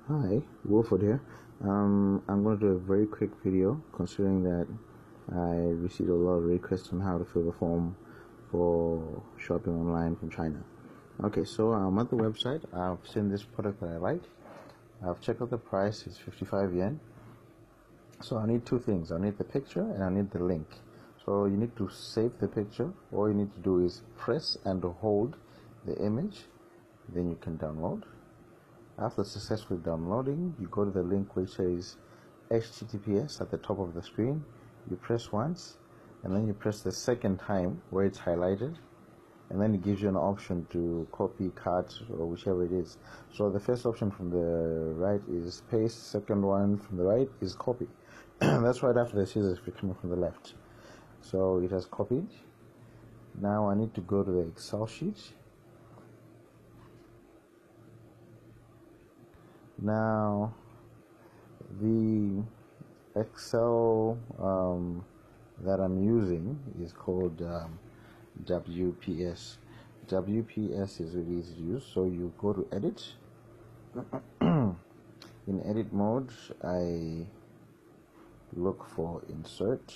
Hi, Wolford here. I'm going to do a very quick video considering that I received a lot of requests on how to fill the form for shopping online from China. Okay, so I'm at the website. I've seen this product that I like. I've checked out the price. It's 55 yen. So I need two things. I need the picture and I need the link. So you need to save the picture. All you need to do is press and hold the image. Then you can download. After successfully downloading, you go to the link which says HTTPS at the top of the screen. You press once, and then you press the second time where it's highlighted, and then it gives you an option to copy, cut, or whichever it is. So the first option from the right is paste, second one from the right is copy. That's right after the scissors coming from the left. So it has copied. Now I need to go to the Excel sheet. Now the Excel that I'm using is called WPS. WPS is really easy to use. So you go to edit. In edit mode, I look for insert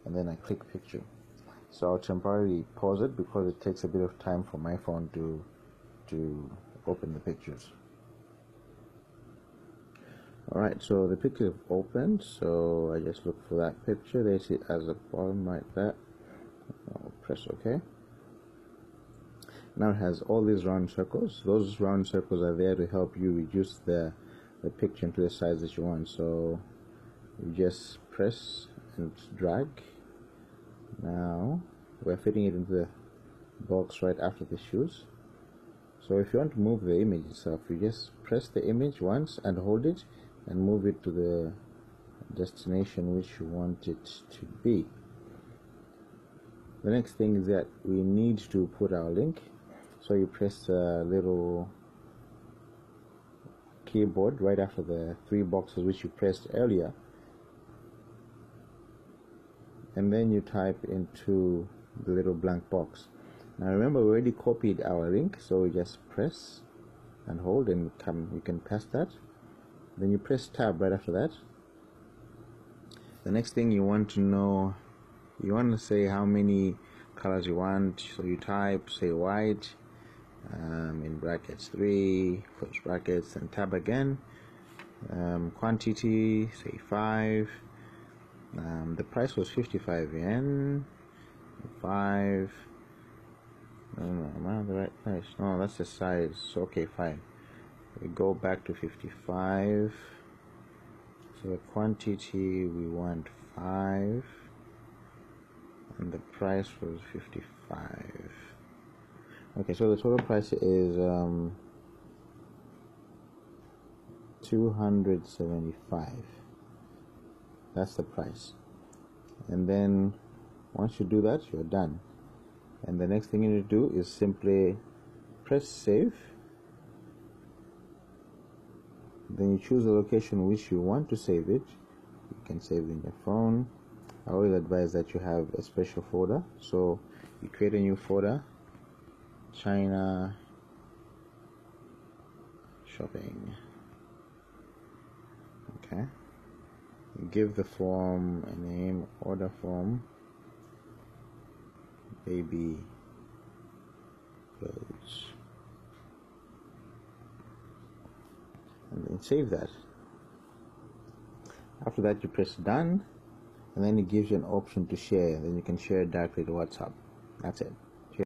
and then I click picture. So I'll temporarily pause it because it takes a bit of time for my phone to open the pictures. Alright, so the picture opened, so I just look for that picture. They see it as a bottom like that. I'll press OK. Now it has all these round circles. Those round circles are there to help you reduce the picture into the size that you want. So you just press and drag. Now we're fitting it into the box right after the shoes. So if you want to move the image itself, you just press the image once and hold it and move it to the destination which you want it to be. The next thing is that we need to put our link. So you press the little keyboard right after the three boxes which you pressed earlier, and then you type into the little blank box. Now remember, we already copied our link, so we just press and hold and you can paste that. Then you press tab right after that. The next thing you want to know, you want to say how many colors you want, so you type, say white, in brackets 3, close brackets, and tab again. Quantity, say 5. The price was 55 yen. 5. No, am I on the right price? No, that's the size. So okay, fine. We go back to 55. So the quantity we want 5, and the price was 55. Okay, so the total price is 275. That's the price. And then once you do that, you're done. And the next thing you need to do is simply press save. Then you choose the location which you want to save it. You can save it in your phone. I always advise that you have a special folder. So you create a new folder, China shopping. Okay. You give the form a name, order form, baby clothes, and then save that. After that, you press done, and then it gives you an option to share. Then you can share it directly to WhatsApp. That's it.